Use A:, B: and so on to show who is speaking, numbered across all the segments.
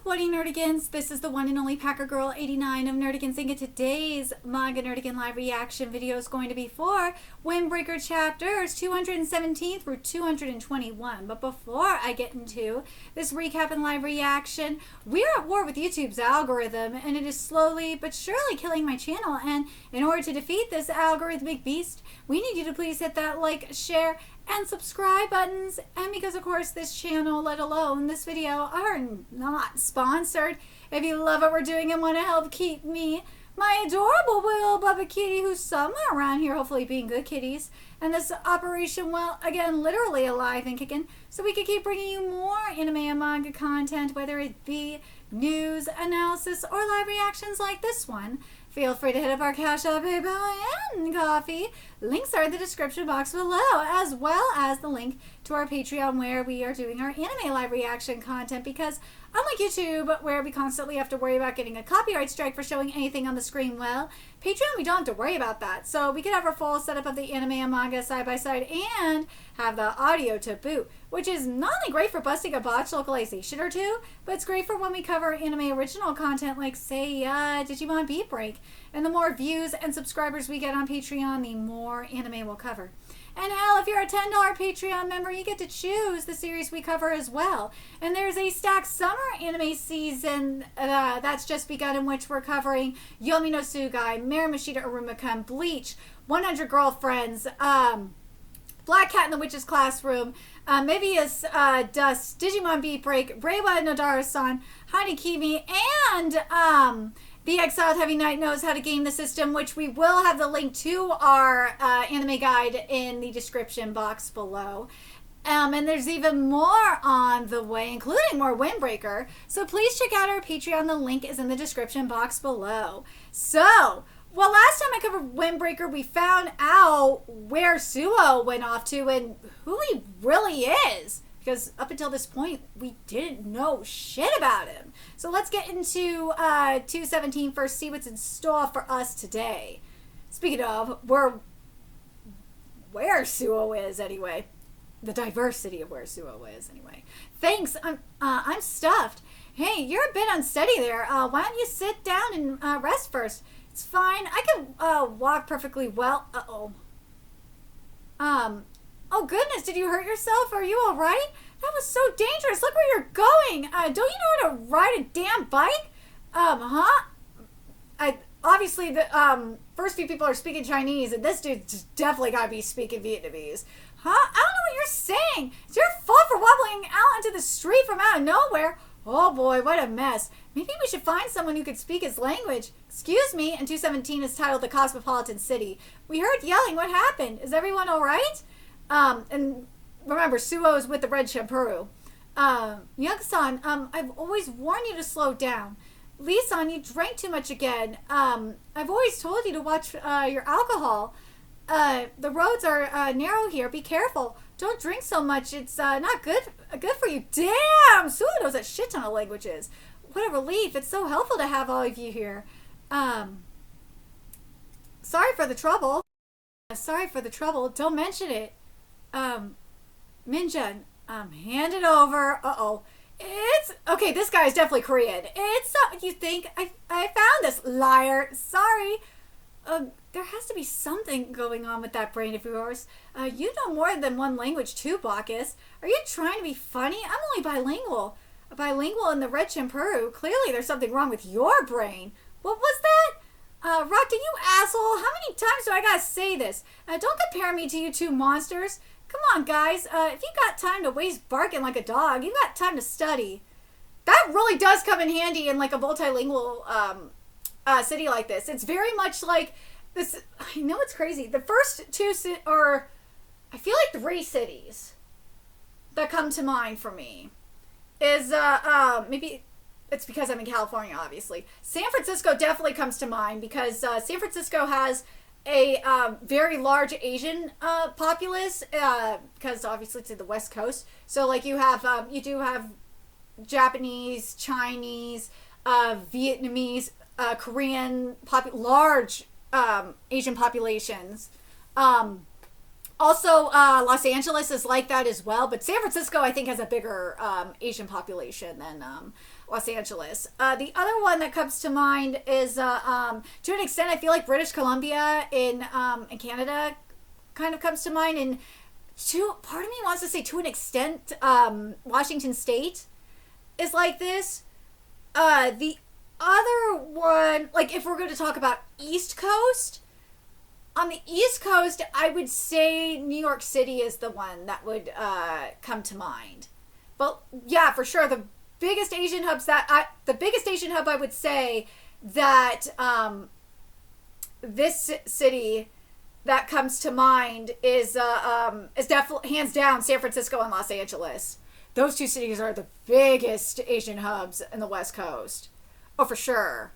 A: Woody Nerdigans, this is the one and only Packer Girl 89 of Nerdigans, and today's Manga Nerdigan live reaction video is going to be for Windbreaker chapters 217 through 221. But before I get into this recap and live reaction, we're at war with YouTube's algorithm, and it is slowly but surely killing my channel. And in order to defeat this algorithmic beast, we need you to please hit that like, share, and subscribe buttons. And because of course this channel, let alone this video, are not sponsored, if you love what we're doing and want to help keep me, my adorable Will Bubba Kitty, who's somewhere around here hopefully being good kitties, and this operation, well, again, literally alive and kicking, so we can keep bringing you more anime and manga content, whether it be news, analysis, or live reactions like this one. Feel free to hit up our Cash App, PayPal, and Coffee. Links are in the description box below, as well as the link to our Patreon, where we are doing our anime live reaction content, because unlike YouTube, where we constantly have to worry about getting a copyright strike for showing anything on the screen, well, Patreon, we don't have to worry about that. So we can have our full setup of the anime and manga side by side and have the audio to boot, which is not only great for busting a botched localization or two, but it's great for when we cover anime original content like, say, Digimon Beat Break. And the more views and subscribers we get on Patreon, the more anime we'll cover. And hell, if you're a $10 Patreon member, you get to choose the series we cover as well. And there's a stacked summer anime season that's just begun, in which we're covering Yomi no Tsugai, Marimashita Arumacon, Bleach, 100 Girlfriends, Black Cat in the Witch's Classroom, Mebius Dust, Digimon Beat Break, Reiwa Nodara-san, Hanekimi, and The Exiled Heavy Knight Knows How to Game the System, which we will have the link to our anime guide in the description box below. And there's even more on the way, including more Windbreaker. So please check out our Patreon. The link is in the description box below. So, well, last time I covered Windbreaker, we found out where Suo went off to and who he really is. Because up until this point, we didn't know shit about him. So let's get into 217 first, see what's in store for us today. Speaking of, where Suo is anyway. The diversity of where Suo is anyway. Thanks, I'm stuffed. Hey, you're a bit unsteady there. Why don't you sit down and rest first? It's fine. I can walk perfectly well. Oh goodness, did you hurt yourself? Are you alright? That was so dangerous. Look where you're going. Don't you know how to ride a damn bike? Obviously the first few people are speaking Chinese, and this dude's definitely gotta be speaking Vietnamese. I don't know what you're saying. It's your fault for wobbling out into the street from out of nowhere. Oh boy, what a mess. Maybe we should find someone who could speak his language. Excuse me, and 217 is titled The Cosmopolitan City. We heard yelling. What happened? Is everyone alright? And remember, Suo is with the Red Champuru. Young-san, I've always warned you to slow down. Lee-san, you drank too much again. I've always told you to watch your alcohol. The roads are narrow here. Be careful. Don't drink so much. It's not good for you. Damn! Suo knows a shit ton of languages. What a relief. It's so helpful to have all of you here. Sorry for the trouble. Sorry for the trouble. Don't mention it. Minjun, hand it over. It's okay. This guy is definitely Korean. It's you think I found this, liar. Sorry. There has to be something going on with that brain of yours. You know more than one language too, Bacchus. Are you trying to be funny? I'm only bilingual. Bilingual in the Red Champuru. Clearly there's something wrong with your brain. What was that? Rockton, you asshole. How many times do I gotta say this? Don't compare me to you two monsters. Come on, guys. If you got time to waste barking like a dog, you got time to study. That really does come in handy in like a multilingual city like this. It's very much like this. I know it's crazy. The first two or I feel like three cities that come to mind for me is maybe it's because I'm in California, obviously. San Francisco definitely comes to mind because San Francisco has a very large Asian populace because obviously it's in the West Coast. So like you do have Japanese, Chinese, Vietnamese, Korean, large Asian populations. Also, Los Angeles is like that as well, but San Francisco, I think, has a bigger Asian population than Los Angeles. The other one that comes to mind is, to an extent, I feel like British Columbia in Canada kind of comes to mind, and part of me wants to say to an extent, Washington State is like this. The other one, like if we're going to talk about East Coast, on the East Coast, I would say New York City is the one that would come to mind. But yeah, for sure, the biggest Asian hub I would say that this city that comes to mind is definitely hands down San Francisco and Los Angeles. Those two cities are the biggest Asian hubs in the West Coast. Oh, for sure.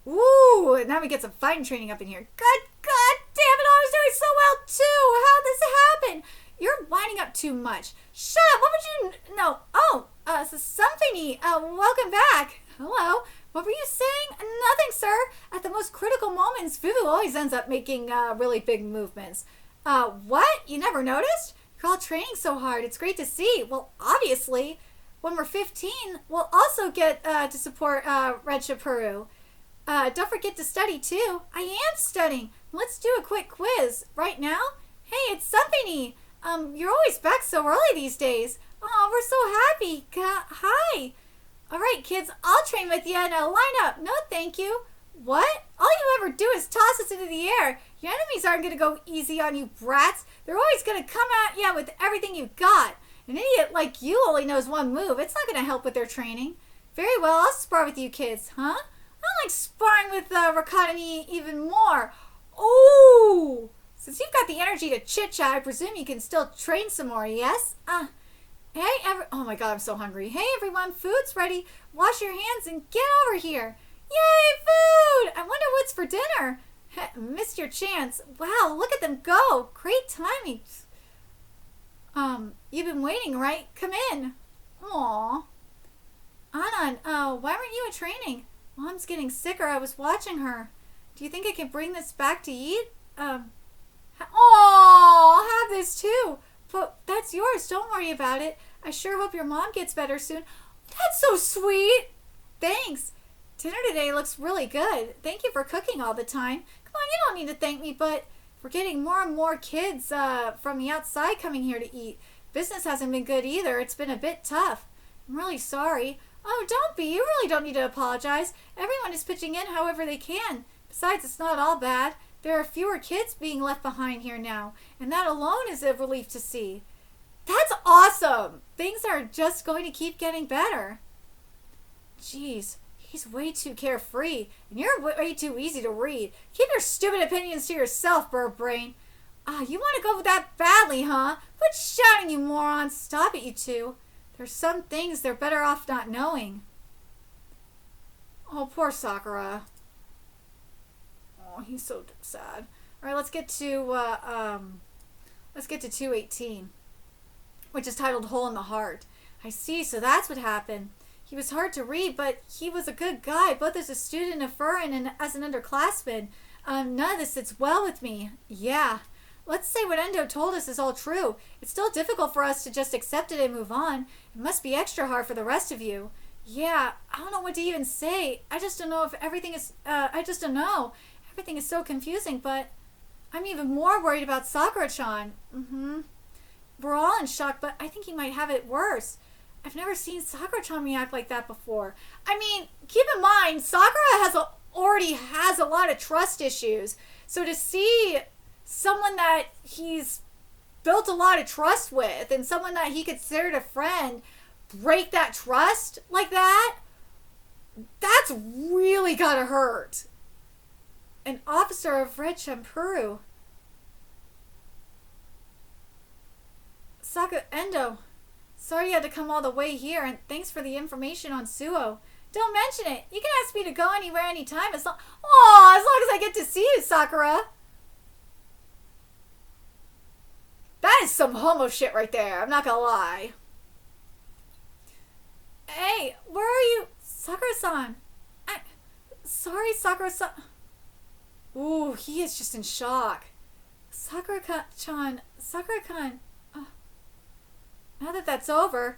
A: Ooh, and now we get some fighting training up in here. God damn it, I was doing so well too. How'd this happen? You're winding up too much. Shut up, what would you... No. Oh, so something. Welcome back. Hello. What were you saying? Nothing, sir. At the most critical moments, Fufu always ends up making really big movements. What? You never noticed? You're all training so hard. It's great to see. Well, obviously, when we're 15, we'll also get to support Red Shapuru. Don't forget to study, too. I am studying. Let's do a quick quiz. Right now? Hey, it's something. You're always back so early these days. Oh, we're so happy. Hi. All right, kids, I'll train with you. Now line up. No, thank you. What? All you ever do is toss us into the air. Your enemies aren't going to go easy on you, brats. They're always going to come at you with everything you've got. An idiot like you only knows one move. It's not going to help with their training. Very well, I'll spar with you kids, huh? I like sparring with Rakatani even more. Ooh! Since you've got the energy to chit-chat, I presume you can still train some more, yes? Oh my god, I'm so hungry. Hey everyone, food's ready. Wash your hands and get over here. Yay, food! I wonder what's for dinner. Missed your chance. Wow, look at them go. Great timing. You've been waiting, right? Come in. Aww. Anand, why weren't you at training? Mom's getting sicker. I was watching her. Do you think I can bring this back to eat? I'll have this too. But that's yours. Don't worry about it. I sure hope your mom gets better soon. That's so sweet. Thanks. Dinner today looks really good. Thank you for cooking all the time. Come on, you don't need to thank me, but we're getting more and more kids from the outside coming here to eat. Business hasn't been good either. It's been a bit tough. I'm really sorry. Oh, don't be. You really don't need to apologize. Everyone is pitching in however they can. Besides, it's not all bad. There are fewer kids being left behind here now, and that alone is a relief to see. That's awesome! Things are just going to keep getting better. Jeez, he's way too carefree, and you're way too easy to read. Keep your stupid opinions to yourself, bird brain. You want to go that badly, huh? Quit shouting, you morons. Stop it, you two. There's some things they're better off not knowing. Oh, poor Sakura. Oh, he's so sad. All right, let's get to 218, which is titled "Hole in the Heart." I see. So that's what happened. He was hard to read, but he was a good guy, both as a student of Furin and as an underclassman. None of this sits well with me. Yeah. Let's say what Endo told us is all true. It's still difficult for us to just accept it and move on. It must be extra hard for the rest of you. Yeah, I don't know what to even say. I just don't know if everything is... I just don't know. Everything is so confusing, but I'm even more worried about Sakura-chan. We're all in shock, but I think he might have it worse. I've never seen Sakura-chan react like that before. I mean, keep in mind, Sakura already has a lot of trust issues. So to see someone that he's built a lot of trust with and someone that he considered a friend break that trust like that, that's really gotta hurt. An officer of Red Shampuru. Endo, sorry you had to come all the way here, and thanks for the information on Suo. Don't mention it. You can ask me to go anywhere, anytime, as long as I get to see you, Sakura. That is some homo shit right there. I'm not gonna lie. Hey, where are you? Sakura-san. Sorry, Sakura-san. Ooh, he is just in shock. Sakura-chan. Oh, now that that's over,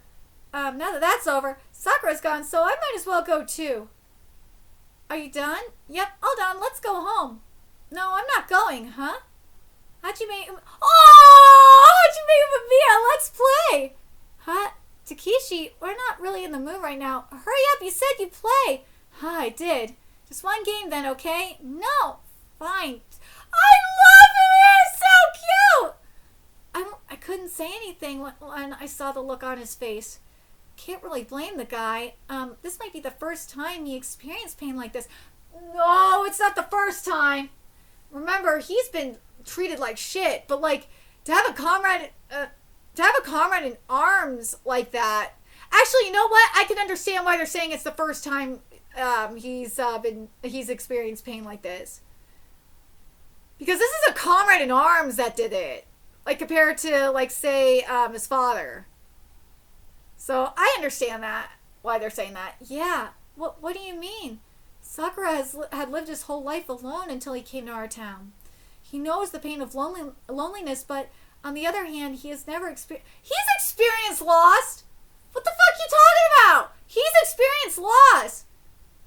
A: Sakura's gone, so I might as well go too. Are you done? Yep, all done. Let's go home. No, I'm not going, huh? How'd you make him? Oh, how'd you make him a beer? Let's play. Huh? Takeshi, we're not really in the mood right now. Hurry up, you said you'd play. Huh, I did. Just one game then, okay? No. Fine. I love him! He's so cute! I couldn't say anything when I saw the look on his face. Can't really blame the guy. This might be the first time he experienced pain like this. No, it's not the first time. Remember, he's been treated like shit, but like to have a comrade in arms like that. Actually, you know what? I can understand why they're saying it's the first time he's experienced pain like this. Because this is a comrade in arms that did it, like compared to like say his father. So I understand that why they're saying that. Yeah. What do you mean? Sakura had lived his whole life alone until he came to our town. He knows the pain of loneliness, but on the other hand, he has never experienced... He's experienced loss! What the fuck are you talking about? He's experienced loss!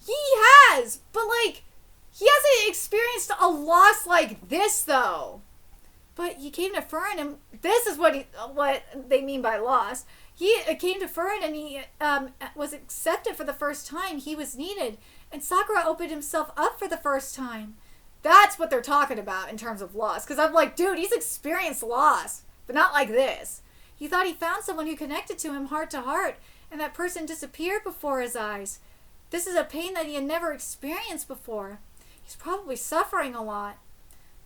A: He has! But, like, he hasn't experienced a loss like this, though. But he came to Fern, and this is what they mean by loss. He came to Fern, and he was accepted for the first time. He was needed. And Sakura opened himself up for the first time. That's what they're talking about in terms of loss. Because I'm like, dude, he's experienced loss. But not like this. He thought he found someone who connected to him heart to heart. And that person disappeared before his eyes. This is a pain that he had never experienced before. He's probably suffering a lot.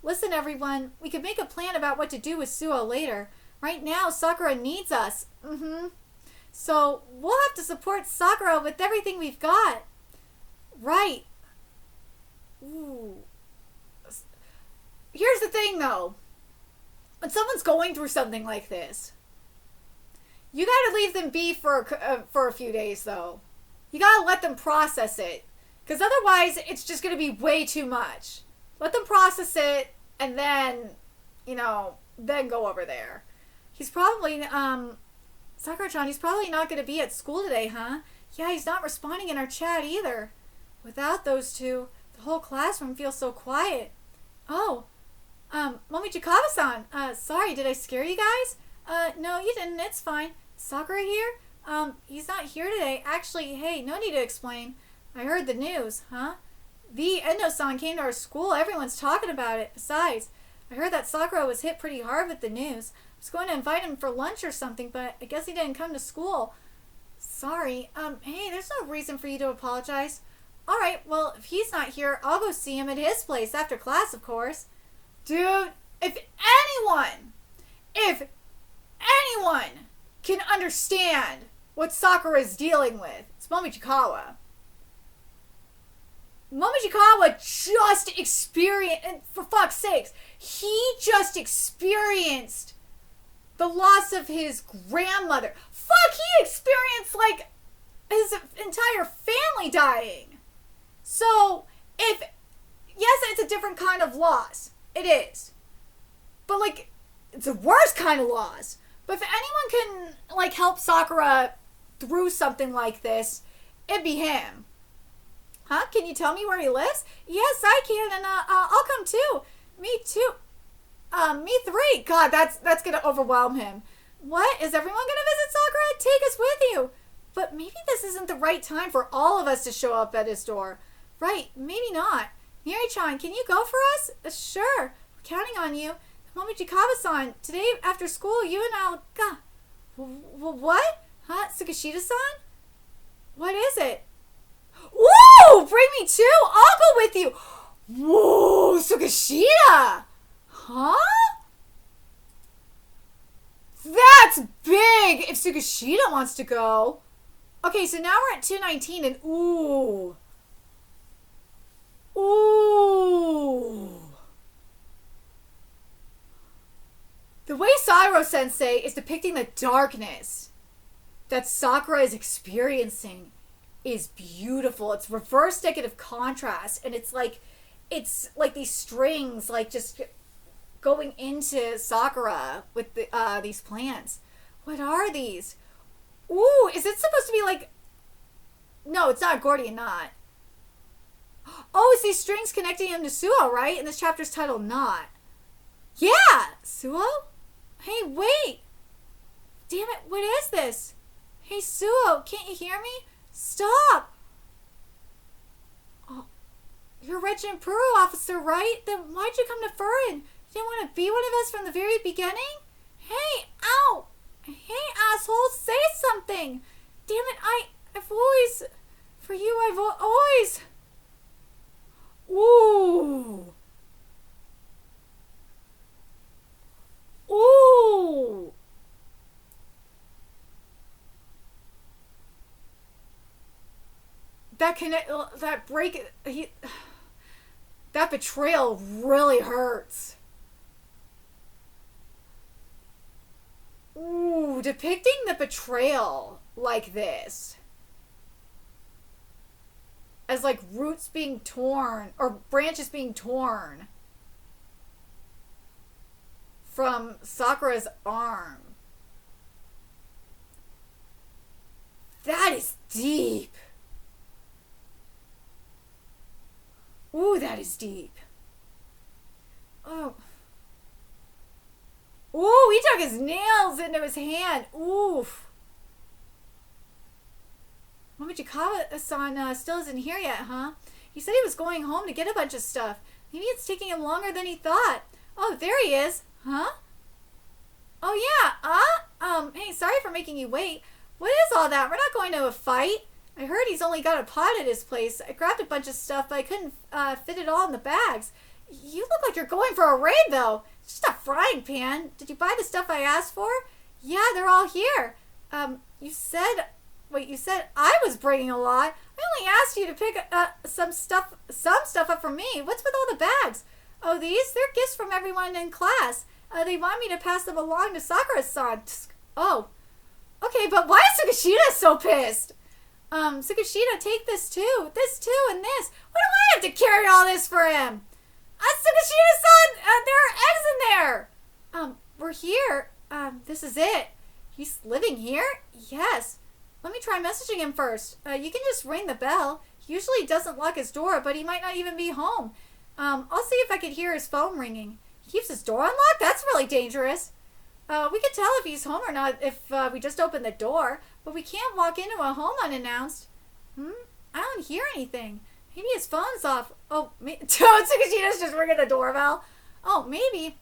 A: Listen, everyone. We could make a plan about what to do with Suo later. Right now, Sakura needs us. So, we'll have to support Sakura with everything we've got. Right. Ooh. Here's the thing, though. When someone's going through something like this, you gotta leave them be for a few days, though. You gotta let them process it. Because otherwise, it's just gonna be way too much. Let them process it, and then, then go over there. He's probably, Sakura-chan, he's probably not gonna be at school today, huh? Yeah, he's not responding in our chat either. Without those two, the whole classroom feels so quiet. Oh, Momijikawa-san, sorry, did I scare you guys? No, you didn't, it's fine. Sakura here? He's not here today. Actually, hey, no need to explain. I heard the news, huh? The Endo-san came to our school. Everyone's talking about it. Besides, I heard that Sakura was hit pretty hard with the news. I was going to invite him for lunch or something, but I guess he didn't come to school. Sorry. Hey, there's no reason for you to apologize. Alright, well, if he's not here, I'll go see him at his place after class, of course. Dude, if anyone can understand what Sakura is dealing with, it's Momijikawa. Momijikawa just experienced, and for fuck's sakes, he just experienced the loss of his grandmother. Fuck, he experienced, like, his entire family dying. So, yes, it's a different kind of loss. It is. But, like, it's a worse kind of loss. But if anyone can, like, help Sakura through something like this, it'd be him. Huh? Can you tell me where he lives? Yes, I can, and I'll come too. Me too. Me three. God, that's gonna overwhelm him. What? Is everyone gonna visit Sakura? Take us with you. But maybe this isn't the right time for all of us to show up at his door. Right, maybe not. Miri-chan, can you go for us? Sure. We're counting on you. Momijikawa-san, today after school, you and I'll... What? Huh? Tsukishita-san? What is it? Woo! Bring me too! I'll go with you! Whoa! Tsukishita! Huh? That's big! If Tsukishita wants to go. Okay, so now we're at 219 and ooh. Ooh. The way Sairo-sensei is depicting the darkness that Sakura is experiencing is beautiful. It's reverse negative contrast, and it's like these strings like just going into Sakura with these plants. What are these? Ooh, is it supposed to be like... No, it's not a Gordian knot. Oh, it's these strings connecting him to Suo, right? And this chapter's titled Knot. Yeah! Suo? Hey, wait! Damn it, what is this? Hey, Suo, can't you hear me? Stop! Oh, you're Regiment Puru officer, right? Then why'd you come to Furin? You didn't want to be one of us from the very beginning? Hey, ow! Hey, asshole, say something! Damn it, I've always... For you, I've always... Ooh! Ooh! That betrayal really hurts. Ooh, depicting the betrayal like this, as like roots being torn or branches being torn from Sakura's arm. That is deep. Ooh, that is deep. Oh. Ooh, he took his nails into his hand. Oof. Momijikawa-san still isn't here yet, huh? He said he was going home to get a bunch of stuff. Maybe it's taking him longer than he thought. Oh, there he is. Huh? Oh, yeah. Hey, sorry for making you wait. What is all that? We're not going to a fight. I heard he's only got a pod at his place. I grabbed a bunch of stuff, but I couldn't fit it all in the bags. You look like you're going for a raid, though. It's just a frying pan. Did you buy the stuff I asked for? Yeah, they're all here. You said I was bringing a lot. I only asked you to pick some stuff up for me. What's with all the bags? Oh, these? They're gifts from everyone in class. They want me to pass them along to Sakura-san. Oh. Okay, but why is Tsukishita so pissed? Tsukishita, take this too, and this. Why do I have to carry all this for him? Tsukishita-san, there are eggs in there. We're here. This is it. He's living here? Yes. Let me try messaging him first. You can just ring the bell. He usually doesn't lock his door, but he might not even be home. I'll see if I could hear his phone ringing. He keeps his door unlocked? That's really dangerous. We could tell if he's home or not if we just open the door, but we can't walk into a home unannounced. I don't hear anything. Maybe his phone's off. Oh, Tsukishita's just ringing the doorbell. Oh, maybe.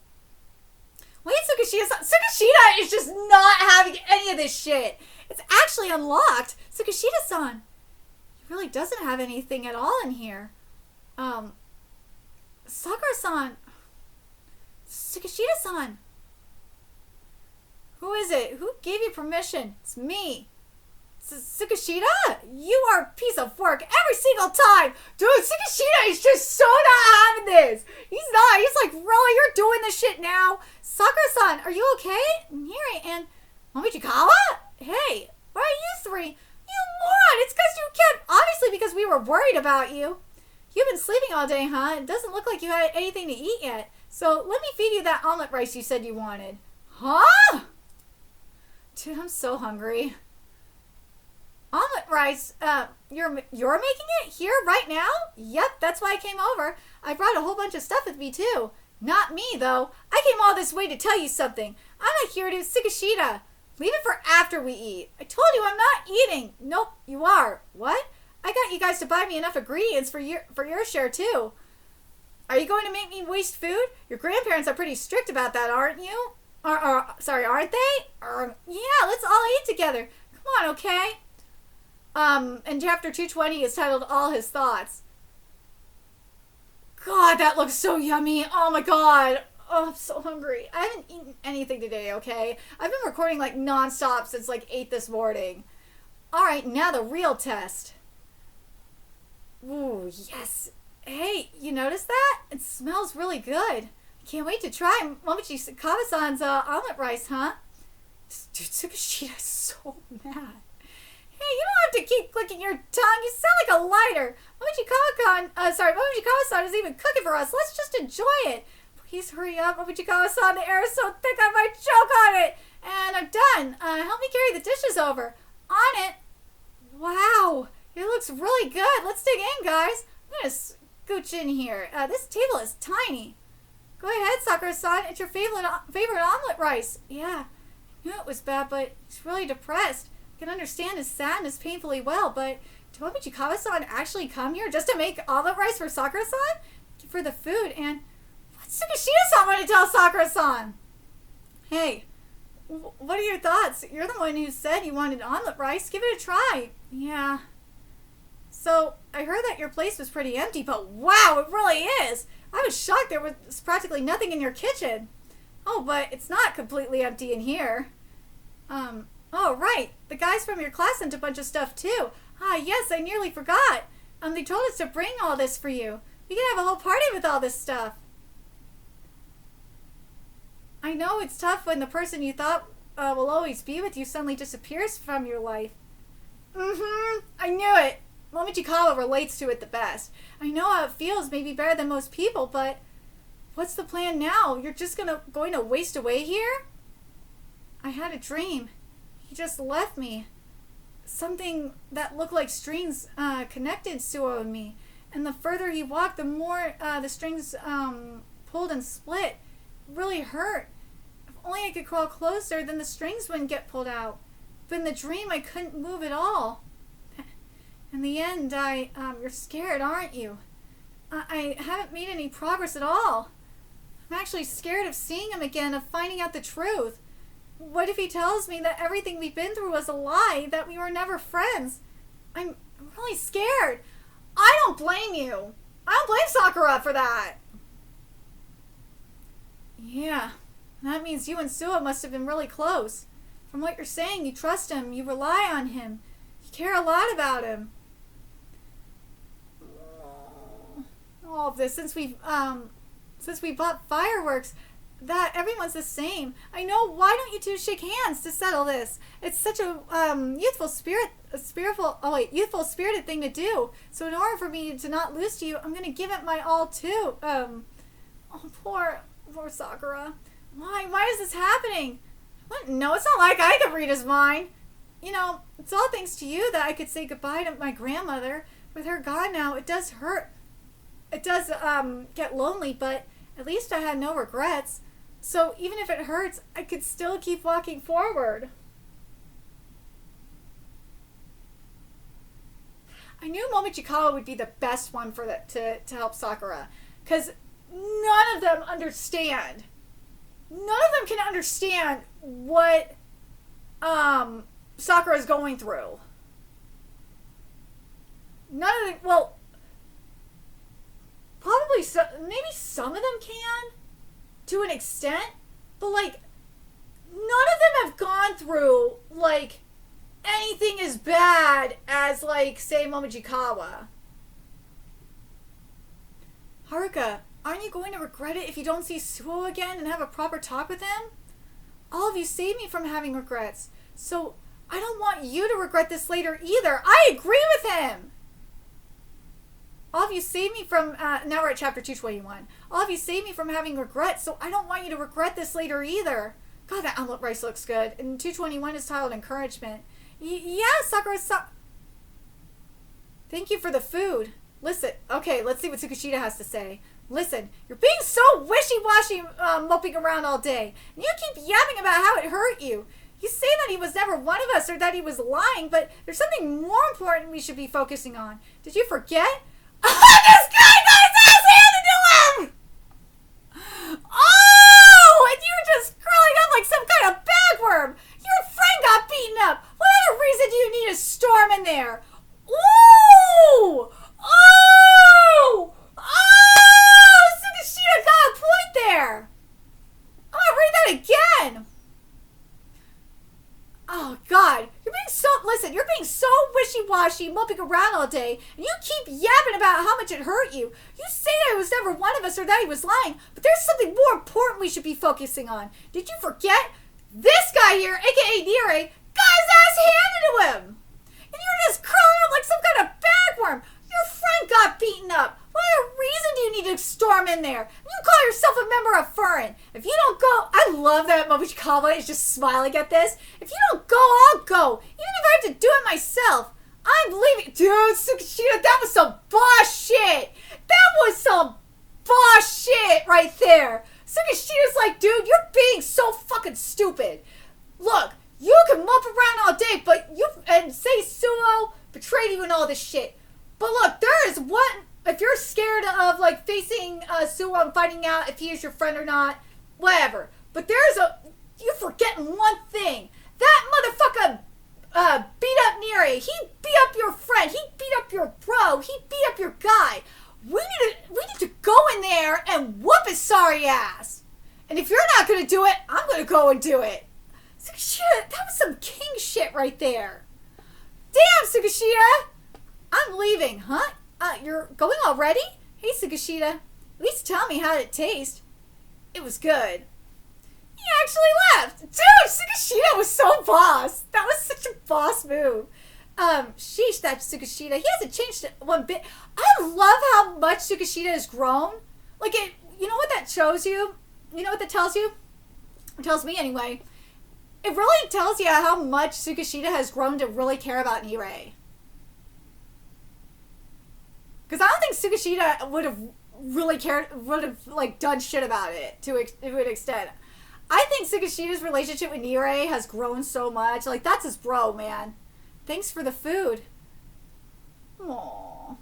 A: Wait, Tsukishita is just not having any of this shit. It's actually unlocked. Tsukishita-san. He really doesn't have anything at all in here. Sakura-san. Tsukishita-san. Who is it? Who gave you permission? It's me. Tsukishita? You are a piece of work every single time. Dude, Tsukishita is just so not having this. He's not. He's like, really? You're doing this shit now? Sakura-san, are you okay? Niri and Momijikawa? Hey, why are you three? You moron. It's because you kept... Obviously because we were worried about you. You've been sleeping all day, huh? It doesn't look like you had anything to eat yet. So let me feed you that omelet rice you said you wanted. Huh? Dude, I'm so hungry. Omelet rice, you're making it here right now? Yep, that's why I came over. I brought a whole bunch of stuff with me too. Not me though. I came all this way to tell you something. I'm not here to Tsukishita. Leave it for after we eat. I told you I'm not eating. Nope, you are. What? I got you guys to buy me enough ingredients for your share too. Are you going to make me waste food? Your grandparents are pretty strict about that, aren't you? Sorry, aren't they? Yeah, let's all eat together. Come on, okay? And chapter 220 is titled All His Thoughts. God, that looks so yummy. Oh my god. Oh, I'm so hungry. I haven't eaten anything today, okay? I've been recording like nonstop since like 8 this morning. Alright, now the real test. Ooh, yes. Hey, you notice that? It smells really good. Can't wait to try Momijikawa-san's omelet rice, huh? Dude, Tsukishita's so mad. Hey, you don't have to keep clicking your tongue. You sound like a lighter. Momijikawa-san isn't even cooking for us. Let's just enjoy it. Please hurry up. Momochikawa-san, the air is so thick I might choke on it. And I'm done. Help me carry the dishes over. On it. Wow. It looks really good. Let's dig in, guys. I'm going to scooch in here. This table is tiny. Go ahead, Sakura-san. It's your favorite omelet rice. Yeah. I knew it was bad, but he's really depressed. I can understand his sadness painfully well, but did Momochikawa-san actually come here just to make omelet rice for Sakura-san? For the food, and what's Tsukishita-san going to tell Sakura-san? Hey, what are your thoughts? You're the one who said you wanted omelet rice. Give it a try. Yeah. So, I heard that your place was pretty empty, but wow, it really is. I was shocked there was practically nothing in your kitchen. Oh, but it's not completely empty in here. Oh, right. The guys from your class sent a bunch of stuff, too. Ah, yes, I nearly forgot. They told us to bring all this for you. We can have a whole party with all this stuff. I know it's tough when the person you thought will always be with you suddenly disappears from your life. I knew it. Momochikawa relates to it the best. I know how it feels, maybe better than most people, but what's the plan now? You're just going to waste away here? I had a dream. He just left me. Something that looked like strings connected Suo and me. And the further he walked, the more the strings pulled and split. It really hurt. If only I could crawl closer, then the strings wouldn't get pulled out. But in the dream, I couldn't move at all. In the end, you're scared, aren't you? I haven't made any progress at all. I'm actually scared of seeing him again, of finding out the truth. What if he tells me that everything we've been through was a lie, that we were never friends? I'm really scared. I don't blame you. I don't blame Sakura for that. Yeah, that means you and Suo must have been really close. From what you're saying, you trust him, you rely on him, you care a lot about him. All of this since we bought fireworks, that everyone's the same. I know. Why don't you two shake hands to settle this? It's such a youthful spirited thing to do. So in order for me to not lose to you, I'm gonna give it my all too. Oh, poor Sakura. Why is this happening? No, it's not like I could read his mind. You know, it's all thanks to you that I could say goodbye to my grandmother. With her gone now, it does hurt. It does get lonely, but at least I had no regrets. So even if it hurts, I could still keep walking forward. I knew Momochikawa would be the best one for to help Sakura, because none of them understand. None of them can understand what Sakura is going through. None of them. Well, probably maybe some of them can, to an extent, but like none of them have gone through like anything as bad as like say Momochikawa. Haruka, aren't you going to regret it if you don't see Suo again and have a proper talk with him? All of you saved me from having regrets, so I don't want you to regret this later either. I agree with him. All of you saved me from, now we're at chapter 221. All of you saved me from having regrets, so I don't want you to regret this later either. God, that omelet rice looks good. And 221 is titled Encouragement. Yeah, Sakura. Thank you for the food. Listen, okay, let's see what Tsukishita has to say. Listen, you're being so wishy-washy moping around all day. And you keep yapping about how it hurt you. You say that he was never one of us or that he was lying, but there's something more important we should be focusing on. Did you forget? This guy got his ass handed to him! Oh! And you're just curling up like some kind of bagworm! Your friend got beaten up! What other reason do you need to storm in there? Ooh! Oh! Oh! Tsukishita got a point there! I'm gonna read that again! Oh, God. You're being so wishy-washy, moping around all day, and you keep yapping about how much it hurt you. You say that it was never one of us or that he was lying, but there's something more important we should be focusing on. Did you forget? This guy here, a.k.a. Nire, got his ass handed to him. And you're just curling up like some kind of bagworm. Your friend got beaten up. What other reason do you need to storm in there? You call yourself a member of Kawa is just smiling at this. If you don't go, I'll go. Even if I have to do it myself. I'm leaving. Dude, Tsukishita, that was some boss shit. That was some boss shit right there. Tsukishita's like, dude, you're being so fucking stupid. Look, you can mope around all day, but and say Suo betrayed you and all this shit. But look, there is one, if you're scared of like facing Suo and finding out if he is your friend or not, whatever. But you're forgetting one thing. That motherfucker beat up Nire. He beat up your friend. He beat up your bro. He beat up your guy. We need to go in there and whoop his sorry ass. And if you're not gonna do it, I'm gonna go and do it. Tsukishita, that was some king shit right there. Damn, Tsukishita! I'm leaving, huh? You're going already? Hey, Tsukishita, at least tell me how it tastes. It was good. He actually left. Dude, Tsukishita was so boss. That was such a boss move. Sheesh, that Tsukishita. He hasn't changed one bit. I love how much Tsukishita has grown. Like, you know what that shows you? You know what that tells you? It tells me anyway. It really tells you how much Tsukishita has grown to really care about Nire. Because I don't think Tsukishita would have really cared, would have like done shit about it to an extent. I think Tsukishita's relationship with Nire has grown so much. Like, that's his bro, man. Thanks for the food. Aww.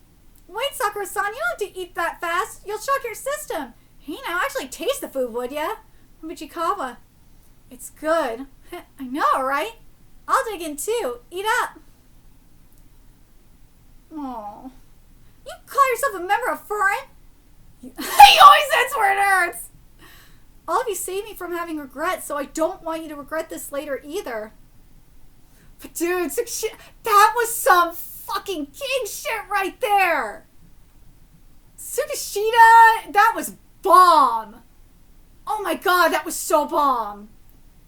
A: Wait, Sakura-san, you don't have to eat that fast. You'll shock your system. Hey, now, actually taste the food, would ya? Michikawa. It's good. I know, right? I'll dig in too. Eat up. Aww. You call yourself a member of Furin? He always says where it hurts. All of you saved me from having regrets, so I don't want you to regret this later either. But dude, that was some fucking king shit right there. Tsukishita, that was bomb. Oh my god, that was so bomb.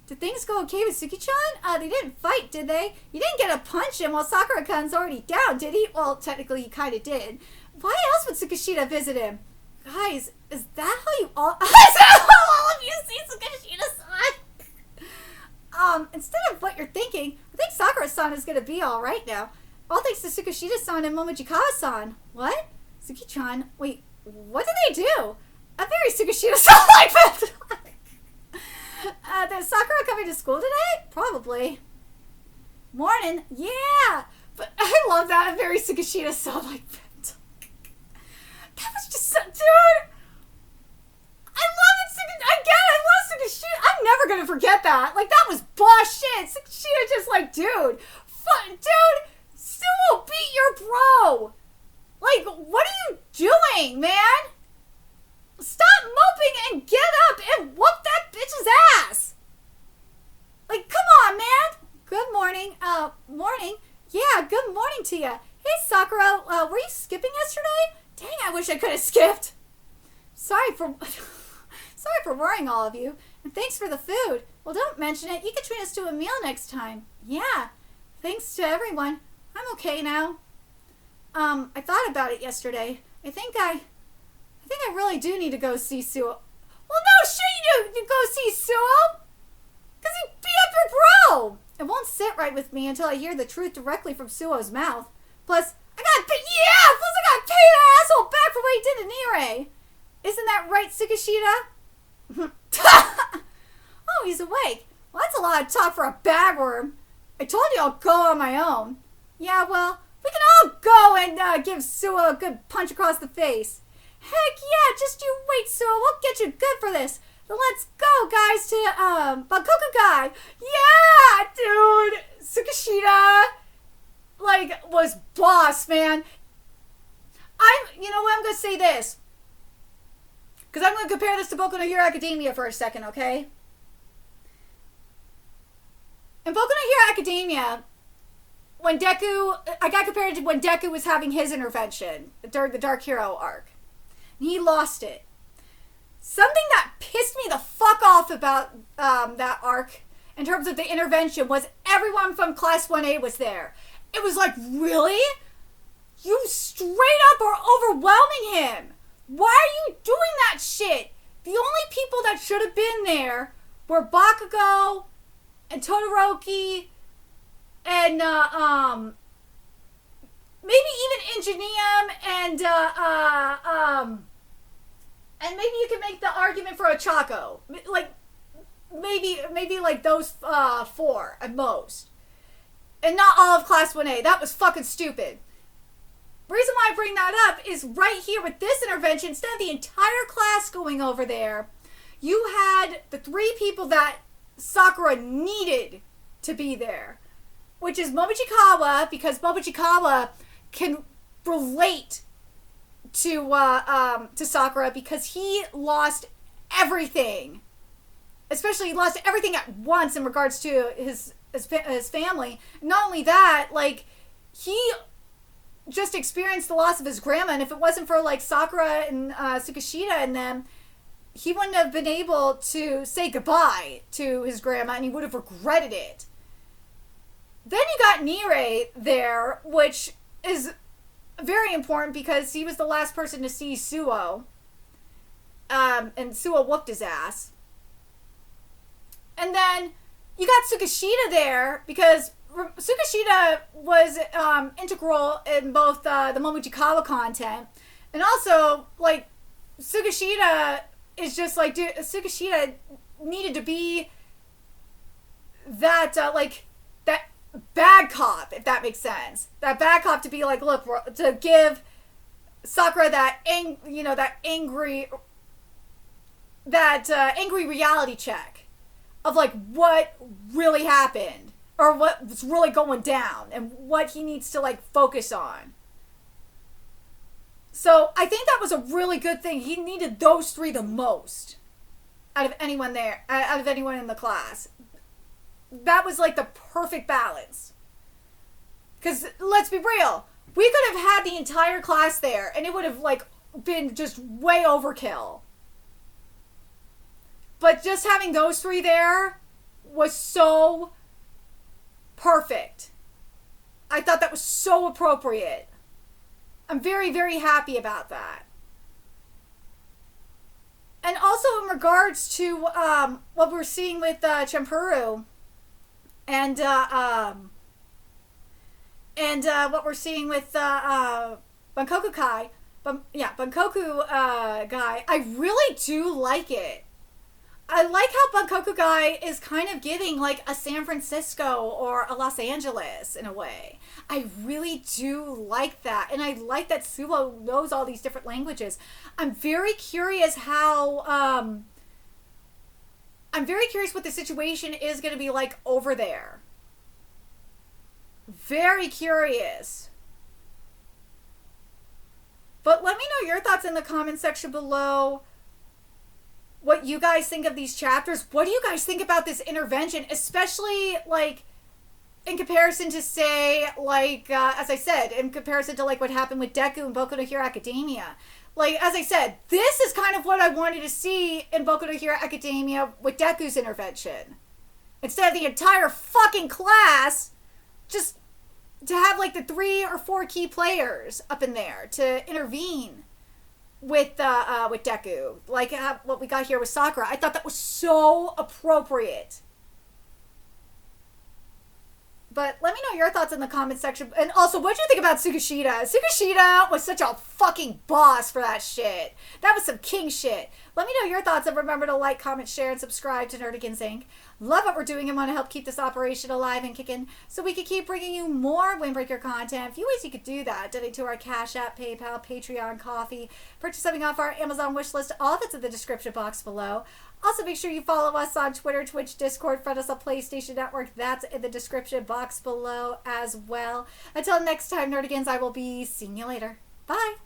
A: Did things go okay with Suki-chan? They didn't fight, did they? You didn't get a punch in while Sakura-kun's already down, did he? Well, technically he kind of did. Why else would Tsukishita visit him? Guys, is that how you all... Is that how all of you see Tsukishita-san? Instead of what you're thinking, I think Sakura-san is gonna be alright now. All thanks to Tsukishita-san and Momojikawa-san. What? Suki-chan? Wait, what did they do? I'm very Tsukishita-san like that. Is Sakura coming to school today? Probably. Morning. Yeah. But I love that. I'm very Tsukishita-san like that. That was just so... Dude. I love it. Again, I love Tsukishita. I'm never going to forget that. Like, that was boss shit. Tsukishita just like, dude. Dude. Sumo beat your bro. Like, what are you doing, man? Stop moping and get up and whoop that bitch's ass. Like, come on, man. Good morning. Morning. Yeah, good morning to you. Hey, Sakura, were you skipping yesterday? Dang, I wish I could have skipped. Sorry for worrying all of you. And thanks for the food. Well, don't mention it. You can treat us to a meal next time. Yeah. Thanks to everyone. I'm okay now. I thought about it yesterday. I think I really do need to go see Suo. Well, no shit, you go see Suo. Because he beat up your bro. It won't sit right with me until I hear the truth directly from Suo's mouth. Plus, I gotta pay that asshole back for what he did to Nire. Isn't that right, Tsukishita? Oh, he's awake. Well, that's a lot of talk for a bagworm. I told you I'll go on my own. Yeah, well, we can all go and give Suo a good punch across the face. Heck yeah, just you wait, Suo. We'll get you good for this. So let's go, guys, to Bakokugai. Yeah, dude. Tsukishita, like, was boss, man. You know what, I'm going to say this. Because I'm going to compare this to Boku no Hero Academia for a second, okay? In Boku no Hero Academia, I got compared to when Deku was having his intervention during the Dark Hero arc. And he lost it. Something that pissed me the fuck off about that arc in terms of the intervention was everyone from Class 1A was there. It was like, really? You straight up are overwhelming him. Why are you doing that shit? The only people that should have been there where Bakugo and Todoroki and maybe even Ingenium and maybe you can make the argument for Ochako. Like, maybe like those 4 at most. And not all of Class 1A. That was fucking stupid. The reason why I bring that up is right here with this intervention, instead of the entire class going over there, you had the 3 people that Sakura needed to be there. Which is Momochikawa, because Momochikawa can relate to Sakura because he lost everything. Especially he lost everything at once in regards to his family. Not only that, like, he just experienced the loss of his grandma, and if it wasn't for like Sakura and Tsukishita and them, he wouldn't have been able to say goodbye to his grandma, and he would have regretted it. Then you got Nire there, which is very important because he was the last person to see Suo. And Suo whooped his ass. And then you got Tsukishita there because Tsukishita was integral in both the Momochikawa content. And also, like, Tsukishita is just like, dude, Tsukishita needed to be that, like, that bad cop, if that makes sense. That bad cop to be like, look, to give Sakura that angry reality check of like what really happened or what's really going down and what he needs to like focus on. So I think that was a really good thing. He needed those 3 the most out of anyone there, out of anyone in the class. That was like the perfect balance. Because let's be real, we could have had the entire class there and it would have like been just way overkill. But just having those 3 there was so perfect. I thought that was so appropriate. I'm very, very happy about that. And also in regards to what we're seeing with Champuru and what we're seeing with Bankoku Kai, Bankoku Guy, I really do like it. I like how Bankoku Guy is kind of giving like a San Francisco or a Los Angeles in a way. I really do like that. And I like that Suo knows all these different languages. I'm very curious what the situation is going to be like over there. Very curious. But let me know your thoughts in the comment section below. What you guys think of these chapters. What do you guys think about this intervention? Especially, like, in comparison to, say, like, as I said, in comparison to, like, what happened with Deku and Boku no Hero Academia. Like, as I said, this is kind of what I wanted to see in Boku no Hero Academia with Deku's intervention. Instead of the entire fucking class, just to have, like, the 3 or 4 key players up in there to intervene with Deku, like what we got here with Sakura. I thought that was so appropriate. But let me know your thoughts in the comment section. And also, what do you think about Tsukishita? Tsukishita was such a fucking boss for that shit. That was some king shit. Let me know your thoughts, and remember to like, comment, share, and subscribe to Nerdigans Inc. Love what we're doing and want to help keep this operation alive and kicking so we can keep bringing you more Windbreaker content. A few ways you could do that. Donate to our Cash App, PayPal, Patreon, Coffee. Purchase something off our Amazon wish list. All that's in the description box below. Also, make sure you follow us on Twitter, Twitch, Discord, friend us on PlayStation Network. That's in the description box below as well. Until next time, Nerdigans, I will be seeing you later. Bye!